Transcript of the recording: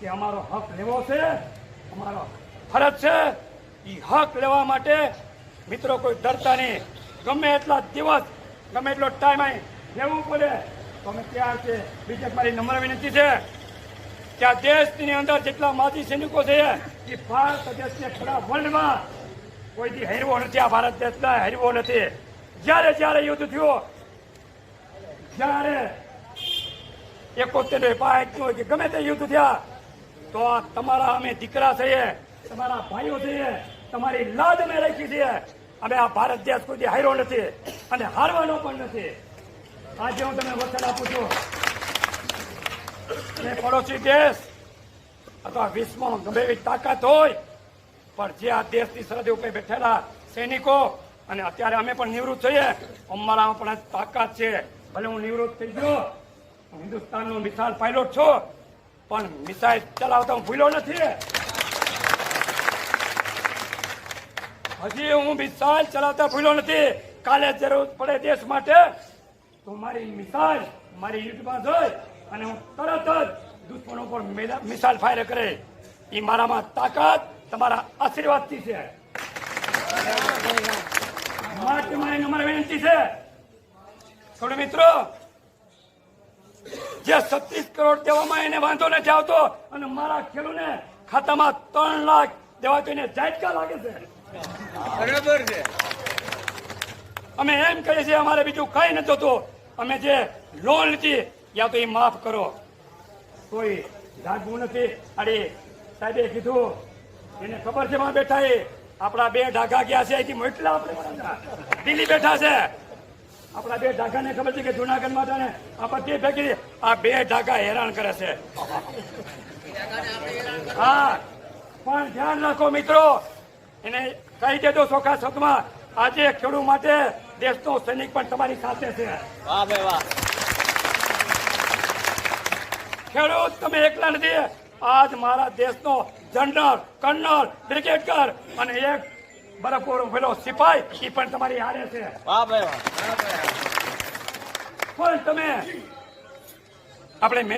કે અમારો હક લેવો છે, અમારો ફરજ છે. એ હક લેવા માટે મિત્રો કોઈ ડરતા નહીં. ગમે એટલા દિવસ, ગમે એટલો ટાઈમ અહીં લેવું પડે તો અમે તૈયાર છે. બીજી મારી નમ્ર વિનંતી છે કે આ દેશની અંદર જેટલા માજી સૈનિકો છે એ ભારત દેશને પૂરા વર્લ્ડમાં કોઈથી હરવો નથી. આ ભારત દેશના હરવો નથી. જ્યારે જ્યારે યુદ્ધ થયું, જ્યારે 71 કે ગમે તે યુદ્ધ થયા, તો આ તમારા અમે દીકરા છીએ, તમારા ભાઈઓ છીએ, તમારી લાજ અમે રાખી છીએ. અમે આ ભારત દેશ કોઈ હાર્યો નથી અને હારવાનો પણ નથી. આજે હું તમને વચન આપું છું કે પડોશી દેશ અથવા વિશ્વમાં ગમે એવી તાકાત હોય, પણ જે આ દેશની સરહદ ઉપર બેઠેલા સૈનિકો, અને અત્યારે અમે પણ નિવૃત્ત થઈએ, અમારામાં પણ તાકાત છે. ભલે હું નિવૃત્ત થઈ ગયો, હિન્દુસ્તાનનો મિસાઇલ પાયલોટ છું, પણ મિસાઇલ ચલાવતા હું ભૂલ્યો નથી. હજી હું મિસાઇલ ચલાવતા ભૂલ્યો નથી. કાલે જરૂર પડે દેશ માટે તો મારી મિસાઇલ મારી યુદ્ધમાં જોઈ અને હું તરત જ દુશ્મનો પર મિસાઇલ ફાયર કરે. એ મારામાં તાકાત તમારા આશીર્વાદથી છે. માટે મારી નમ્ર વિનંતી છે, થોડું મિત્રો, જે 36 કરોડ દેવામાં એને વાંધો નથી આવતો અને મારા ખેડૂતને ખાતામાં 3 લાખ દેવા તો એને ઝાટકા લાગે છે. બરાબર છે. અમે એમ કહીએ છીએ અમારે બીજું કઈ નથી હોતું. અમે જે લોન લીધી યા તો એ માફ કરો. કોઈ જાગવું નથી. અરે સાહેબે કીધું, એને ખબર છે માં બેઠા એ આપણા 2 ઢાકા ગયા છે, અહીંથી મોકલા આપણે દિલ્હી બેઠા છે. આપણા 2 ઢાકાને ખબર છે કે જુનાગઢ માટે આ બધી ભેગી આ 2 ઢાકા હેરાન કરે છે. હા, પણ ધ્યાન રાખો મિત્રો, એને કહી દેજો ચોખ્ખા શબ્દમાં, આજે ખેડૂત માટે દેશનો સૈનિક પણ તમારી સાથે છે. વાહ ભાઈ વાહ. ખેડૂત તમે એકલા નથી. આજ મારા દેશનો જનરલ, કર્નલ, બ્રિગેડિયર અને એક બરફોરો પેલો સિપાઈ એ પણ તમારી હારે છે. વાહ ભાઈ વાહ. પણ તમે આપણે